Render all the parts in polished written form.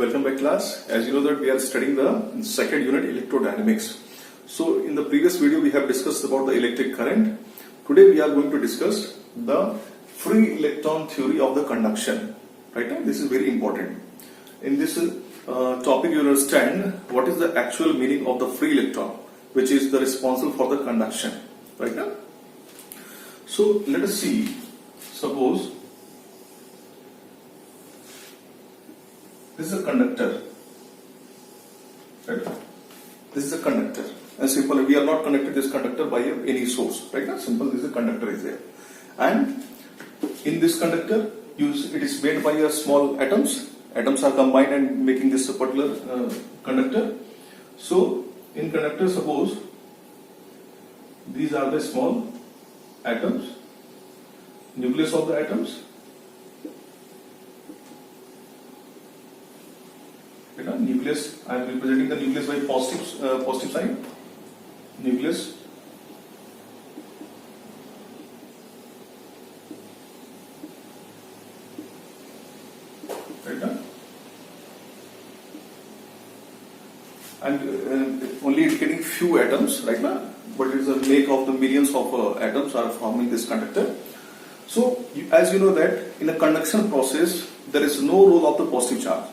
welcome back class. As you know that we are studying the second unit electrodynamics. So in the previous video we have discussed about the electric current. Today we are going to discuss the free electron theory of the conduction. Right now this is very important. In this topic you understand what is the actual meaning of the free electron, which is the responsible for the conduction. Right now. So let us see. Suppose this is a conductor, right? This is a conductor. And simple, we are not connected this conductor by any source, right? Simple, this is a conductor is there. And in this conductor, it is made by a small atoms. Atoms are combined and making this particular conductor. So in conductor, suppose these are the small atoms, nucleus of the atoms. Nucleus, I am representing the nucleus by positive sign. Nucleus. Right now. And only indicating few atoms right now, but it is a make of the millions of atoms are forming this conductor. So, as you know that in a conduction process, there is no role of the positive charge.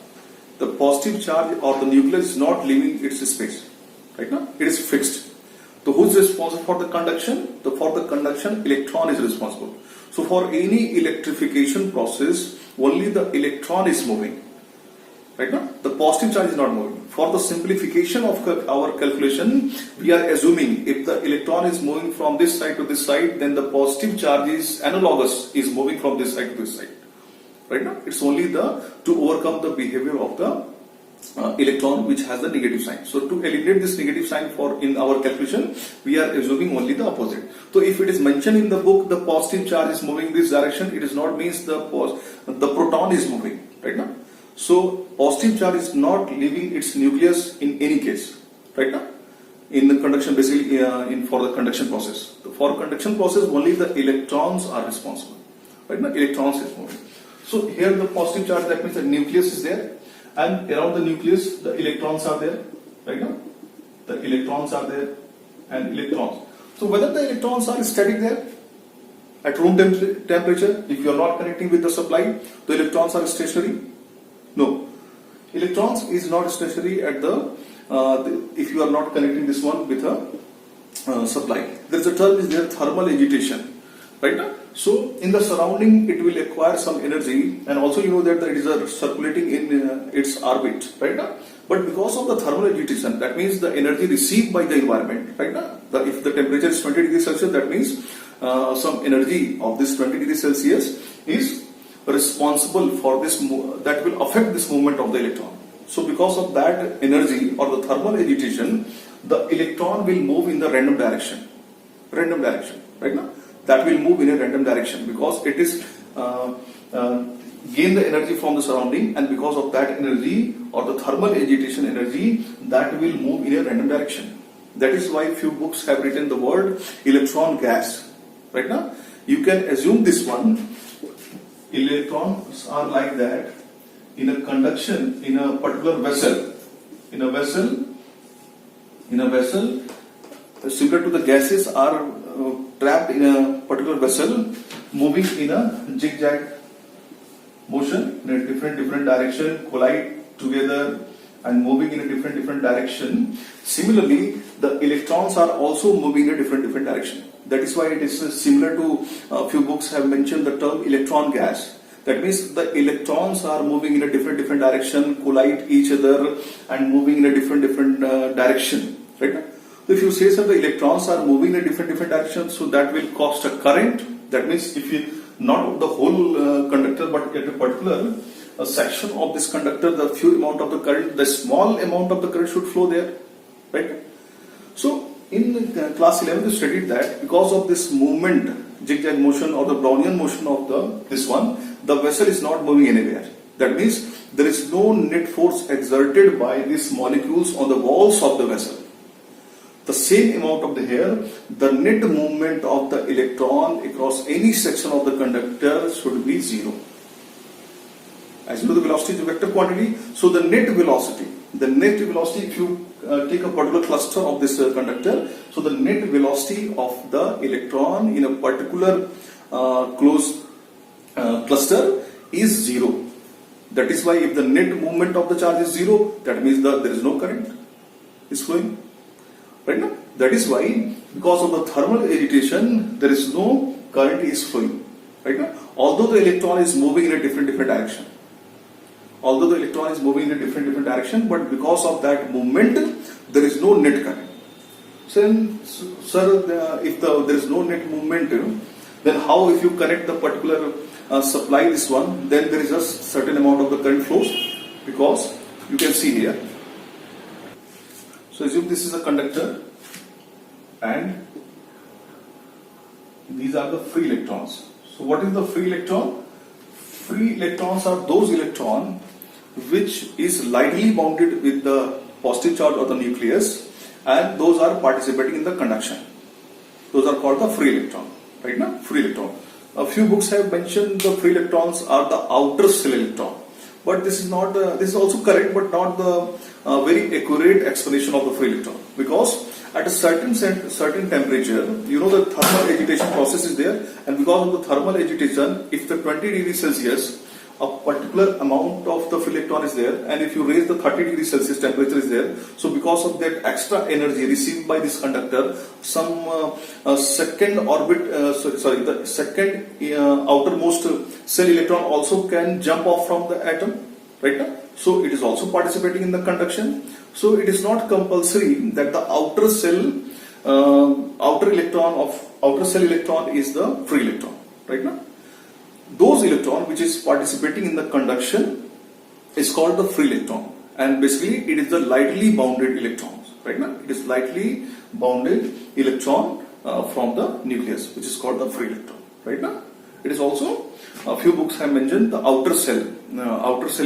The positive charge or the nucleus is not leaving its space. Right now, it is fixed. So, who is responsible for the conduction? For the conduction, electron is responsible. So, for any electrification process, only the electron is moving. Right now, the positive charge is not moving. For the simplification of our calculation, we are assuming if the electron is moving from this side to this side, then the positive charge is analogous, is moving from this side to this side. Right now, it's only to overcome the behavior of the electron which has the negative sign. So to eliminate this negative sign in our calculation, we are assuming only the opposite. So if it is mentioned in the book, the positive charge is moving this direction, it is not means the proton is moving. Right now, so positive charge is not leaving its nucleus in any case. Right now, in the conduction, basically for the conduction process. For conduction process, only the electrons are responsible. Right now, electrons is moving. So here the positive charge, that means the nucleus is there, and around the nucleus the electrons are there. Right now, the electrons are there and electrons. So whether the electrons are static there at room temperature, if you are not connecting with the supply, the electrons are stationary. No, electrons is not stationary at if you are not connecting this one with a supply. There is a term is there, thermal agitation. Right now, so in the surrounding it will acquire some energy, and also you know that it is circulating in its orbit, right now. But because of the thermal agitation, that means the energy received by the environment, right now. If the temperature is 20 degrees Celsius, that means some energy of this 20 degrees Celsius is responsible for this, that will affect this movement of the electron. So because of that energy or the thermal agitation, the electron will move in the random direction, right now. That will move in a random direction because it is gain the energy from the surrounding, and because of that energy or the thermal agitation energy, that will move in a random direction. That is why few books have written the word electron gas. Right now, you can assume this one. Electrons are like that in a conduction in a particular vessel. In a vessel, similar to the gases are trapped in a particular vessel, moving in a zigzag motion in a different direction, collide together and moving in a different direction. Similarly, the electrons are also moving in a different direction. That is why it is similar to a few books have mentioned the term electron gas. That means the electrons are moving in a different direction, collide each other and moving in a different direction. Right? If you say that the electrons are moving in a different direction, so that will cause a current. That means if you not the whole conductor, but at a particular section of this conductor, the few amount of the current, the small amount of the current should flow there, right? So in class 11 we studied that because of this movement, zigzag motion or the Brownian motion of this one, the vessel is not moving anywhere. That means there is no net force exerted by these molecules on the walls of the vessel. The same amount of the hair, the net movement of the electron across any section of the conductor should be zero. As you know, the velocity is a vector quantity. So the net velocity, if you take a particular cluster of this conductor, so the net velocity of the electron in a particular closed cluster is zero. That is why if the net movement of the charge is zero, that means that there is no current is flowing. Right now, that is why because of the thermal agitation, there is no current is flowing. Right now, although the electron is moving in a different direction. Although the electron is moving in a different direction, but because of that movement, there is no net current. So, sir, if there is no net movement, then how if you connect the particular supply this one, then there is a certain amount of the current flows, because you can see here. So assume this is a conductor and these are the free electrons. So what is the free electron? Free electrons are those electrons which is lightly bounded with the positive charge of the nucleus, and those are participating in the conduction. Those are called the free electron. Right now, free electron. A few books have mentioned the free electrons are the outer shell electron, but this is not. This is also correct, but not the very accurate explanation of the free electron, because at a certain temperature, you know, the thermal agitation process is there, and because of the thermal agitation, if the 20 degrees Celsius, a particular amount of the free electron is there, and if you raise the 30 degrees Celsius temperature is there, so because of that extra energy received by this conductor, some second orbit, the second outermost cell electron also can jump off from the atom, right now. So it is also participating in the conduction. So it is not compulsory that the outer cell electron is the free electron, right now. Those electron which is participating in the conduction is called the free electron, and basically it is the lightly bounded electrons, right now. It is lightly bounded electron from the nucleus, which is called the free electron, right now. It is also, a few books have mentioned the outer cell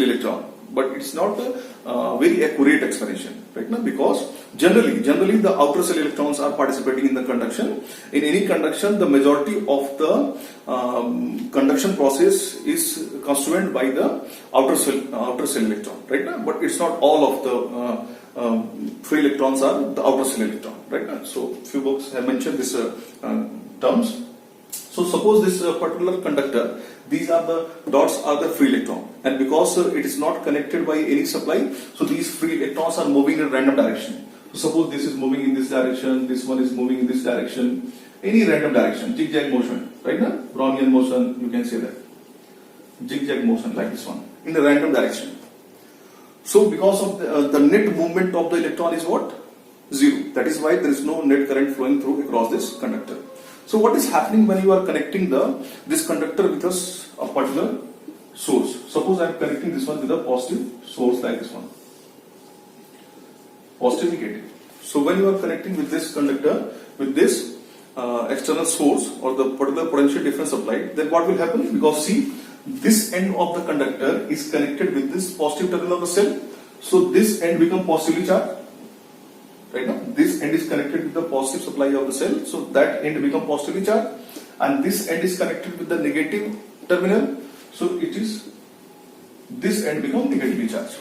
electron, but it's not a very accurate explanation, right now, because generally the outer cell electrons are participating in the conduction. In any conduction, the majority of the conduction process is constituted by the outer cell electron, right now. But it's not all of the free electrons are the outer cell electron, right now. So few books have mentioned this terms. So suppose this particular conductor, these are the dots are the free electron, and because it is not connected by any supply, so these free electrons are moving in a random direction. So suppose this is moving in this direction, this one is moving in this direction, any random direction, zigzag motion, right now, Brownian motion, you can say that, zigzag motion like this one, in a random direction. So because of the net movement of the electron is what? Zero. That is why there is no net current flowing through across this conductor. So what is happening when you are connecting this conductor with a particular source? Suppose I am connecting this one with a positive source like this one, positive negative. So when you are connecting with this conductor with this external source or the particular potential difference applied, then what will happen? Because see, this end of the conductor is connected with this positive terminal of the cell, so this end becomes positively charged. Right now, this end is connected with the positive supply of the cell, so that end becomes positively charged, and this end is connected with the negative terminal, so this end becomes negatively charged.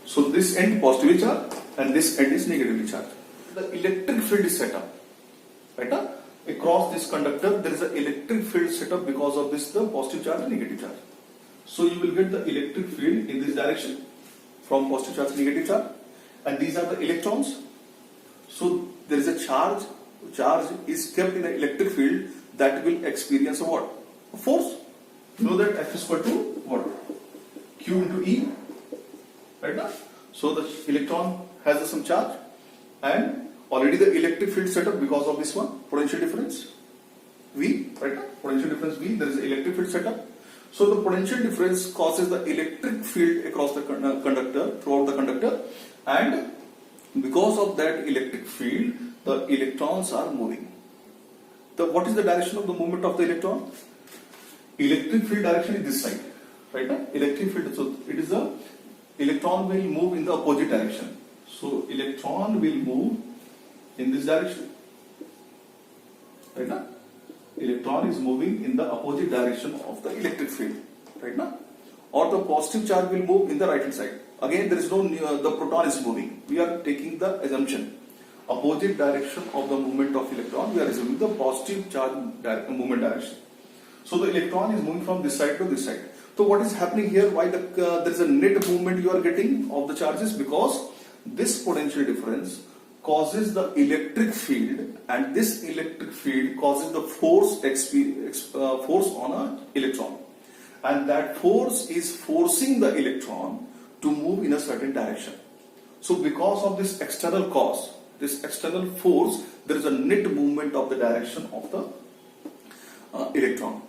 So this end positively charged and this end is negatively charged. The electric field is set up, right now. Across this conductor there is an electric field set up because of this the positive charge and negative charge. So you will get the electric field in this direction from positive charge to negative charge, and these are the electrons. So there is a charge is kept in the electric field that will experience a what? A force. You know that F is equal to what? Q into E, right now. So the electron has some charge, and already the electric field set up because of this one, potential difference V, right now, potential difference V, there is an electric field set up. So the potential difference causes the electric field across the conductor, throughout the conductor, and because of that electric field, the electrons are moving. What is the direction of the movement of the electron? Electric field direction is this side, right now, electric field, so it is the electron will move in the opposite direction. So electron will move in this direction, right now. Electron is moving in the opposite direction of the electric field, right now. or the positive charge will move in the right hand side. Again, there is no the proton is moving. We are taking the assumption opposite direction of the movement of electron. We are assuming the positive charge movement direction. So the electron is moving from this side to this side. So what is happening here? Why there is a net movement you are getting of the charges? Because this potential difference causes the electric field, and this electric field causes the force on an electron, and that force is forcing the electron to move in a certain direction. So because of this external cause, this external force, there is a net movement of the direction of the electron,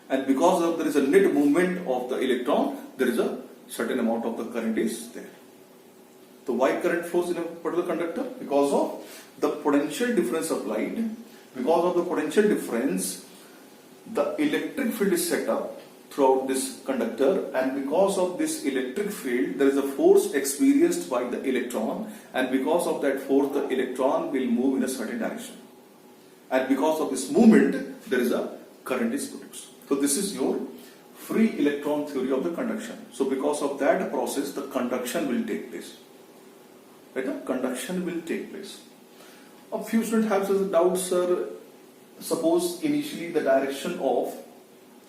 and because of there is a net movement of the electron, there is a certain amount of the current is there. So why current flows in a particular conductor? Because of the potential difference applied. Because of the potential difference, the electric field is set up throughout this conductor, and because of this electric field, there is a force experienced by the electron, and because of that force, the electron will move in a certain direction. And because of this movement, there is a current is produced. So this is your free electron theory of the conduction. So because of that process, the conduction will take place. Right? The conduction will take place. A few students have such doubts, sir. Suppose initially the direction of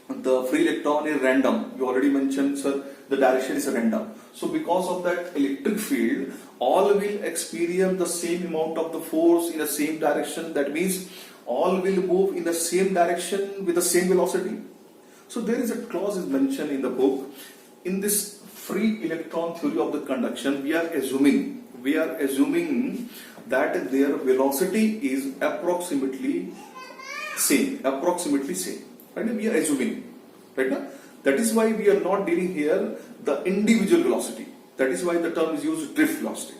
the free electron is random. You already mentioned, sir, the direction is random. So because of that electric field, all will experience the same amount of the force in the same direction. That means all will move in the same direction with the same velocity. So there is a clause is mentioned in the book. In this free electron theory of the conduction, we are assuming that their velocity is approximately same. Right? We are assuming. Right? That is why we are not dealing here the individual velocity. That is why the term is used drift velocity.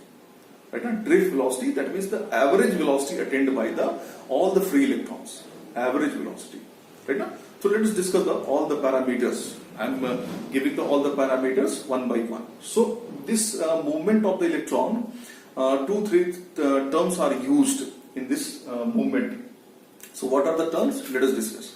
Right? Drift velocity, that means the average velocity attained by all the free electrons. Average velocity. Right? So let us discuss all the parameters. I am giving all the parameters one by one. So this movement of the electron, 2-3 terms are used in this movement. So what are the terms? Let us discuss.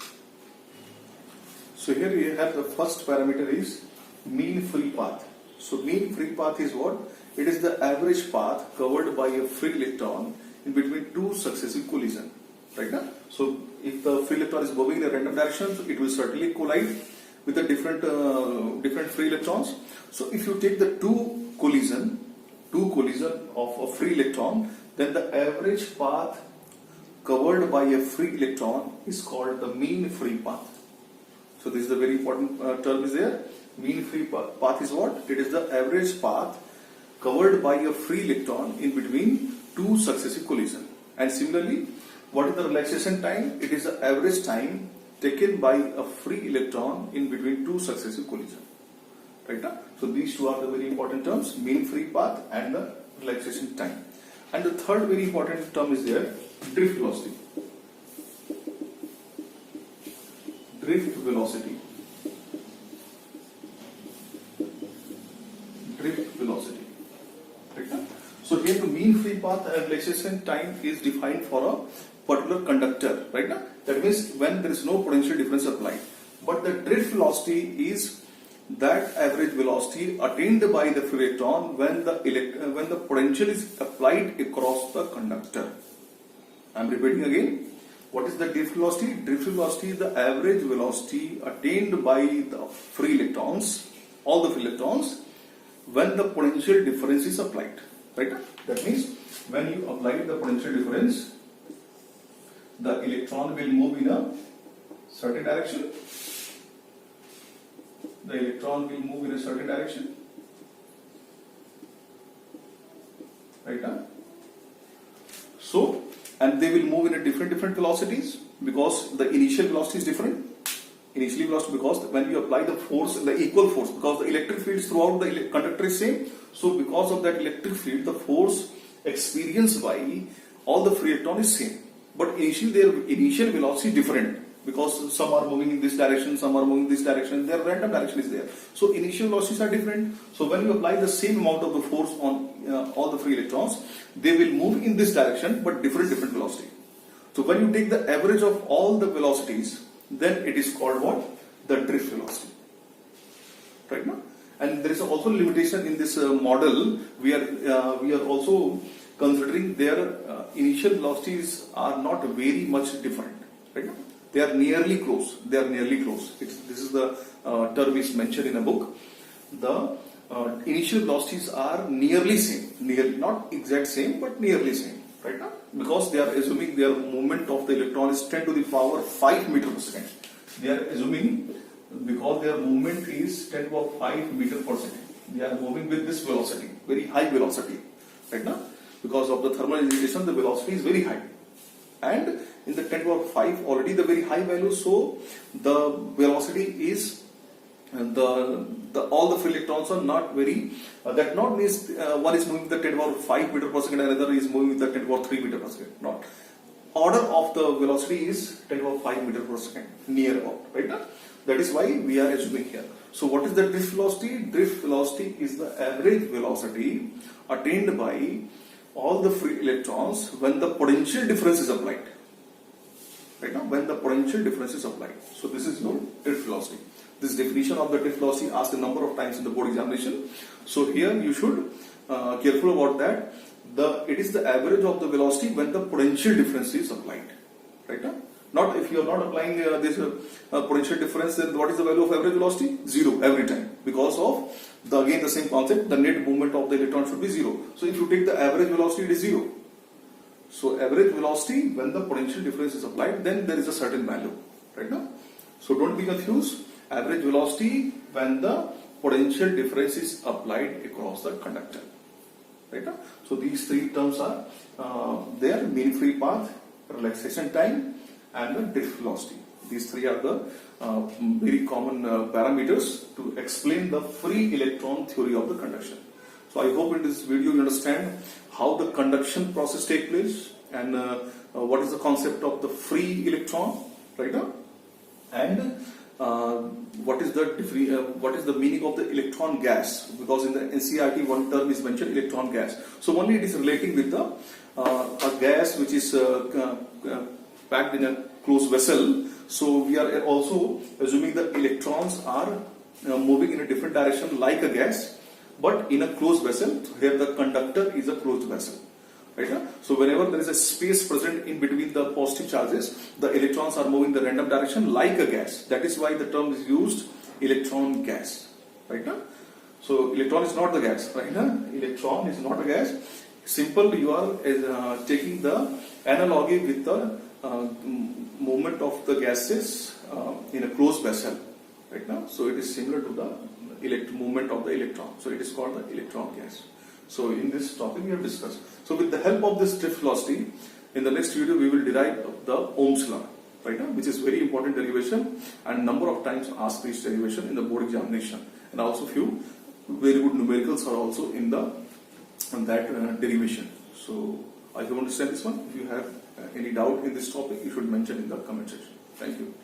So here we have the first parameter is mean free path. So mean free path is what? It is the average path covered by a free electron in between two successive collisions. Right now? So if the free electron is moving in a random direction, so it will certainly collide with the different free electrons. So if you take the two collision of a free electron, then the average path covered by a free electron is called the mean free path. So this is the very important term is there. Mean free path is what? It is the average path covered by a free electron in between two successive collisions. And similarly, what is the relaxation time? It is the average time taken by a free electron in between two successive collisions. Right? So these two are the very important terms, mean free path and the relaxation time. And the third very important term is there, drift velocity. Drift velocity. Drift velocity. Right? So here the mean free path and relaxation time is defined for a particular conductor. Right? That means when there is no potential difference applied. But the drift velocity is that average velocity attained by the free electron when the potential is applied across the conductor. I am repeating again. What is the drift velocity? Drift velocity is the average velocity attained by the free electrons, all the free electrons, when the potential difference is applied. Right? That means when you apply the potential difference, the electron will move in a certain direction. The electron will move in a certain direction. Right now. So, and they will move in a different velocities because the initial velocity is different. Initially velocity, because when you apply the force, the equal force, because the electric fields throughout the conductor is same. So because of that electric field, the force experienced by all the free electron is same. But initially their initial velocity is different. Because some are moving in this direction, some are moving in this direction, their random direction is there. So initial velocities are different. So when you apply the same amount of the force on all the free electrons, they will move in this direction but different velocity. So when you take the average of all the velocities, then it is called what? The drift velocity. right now. And there is also limitation in this model. We are also considering their initial velocities are not very much different, right now. They are nearly close. They are nearly close. This is the term is mentioned in a book. The initial velocities are nearly same, not exact same, but nearly same, right now, because they are assuming their movement of the electron is 10 to the power 5 meter per second. They are assuming, because their movement is 10 to the power 5 meter per second. They are moving with this velocity, very high velocity, right now, because of the thermal agitation, the velocity is very high, and in the 10 to the power 5 already the very high value, so the velocity is all the free electrons are not very, that not means one is moving with the 10 to the power 5 meter per second, another is moving with the 10 to the power 3 meter per second. Not. Order of the velocity is 10 to the power 5 meter per second, near about, right now. That is why we are assuming here. So what is the drift velocity? Drift velocity is the average velocity attained by all the free electrons when the potential difference is applied. Right now, when the potential difference is applied. So this is your drift velocity. This definition of the drift velocity asked a number of times in the board examination. So here you should careful about that. It is the average of the velocity when the potential difference is applied. Right now, not if you are not applying this potential difference, then what is the value of average velocity? 0 every time, because of again the same concept. The net movement of the electron should be 0. So if you take the average velocity, it is 0. So average velocity when the potential difference is applied, then there is a certain value, right now. So don't be confused. Average velocity when the potential difference is applied across the conductor, right now. So these three terms are there: mean free path, relaxation time, and the drift velocity. These three are the very common parameters to explain the free electron theory of the conduction. So I hope in this video you understand how the conduction process takes place and what is the concept of the free electron, right now, and what is the meaning of the electron gas, because in the NCERT one term is mentioned, electron gas. So only it is relating with the a gas which is packed in a closed vessel. So we are also assuming the electrons are moving in a different direction like a gas, but in a closed vessel. Here the conductor is a closed vessel, right? So whenever there is a space present in between the positive charges, the electrons are moving the random direction like a gas. That is why the term is used, electron gas, right now. So electron is not the gas, right now. Electron is not a gas. Simple, you are taking the analogy with the movement of the gases in a closed vessel, right now. So it is similar to the movement of the electron. So it is called the electron gas. So in this topic we have discussed. So with the help of this drift velocity, in the next video we will derive the Ohm's law, right now, which is very important derivation and number of times asked this derivation in the board examination, and also few very good numericals are also in that derivation. So I hope you understand this one. If you have any doubt in this topic, you should mention in the comment section. Thank you.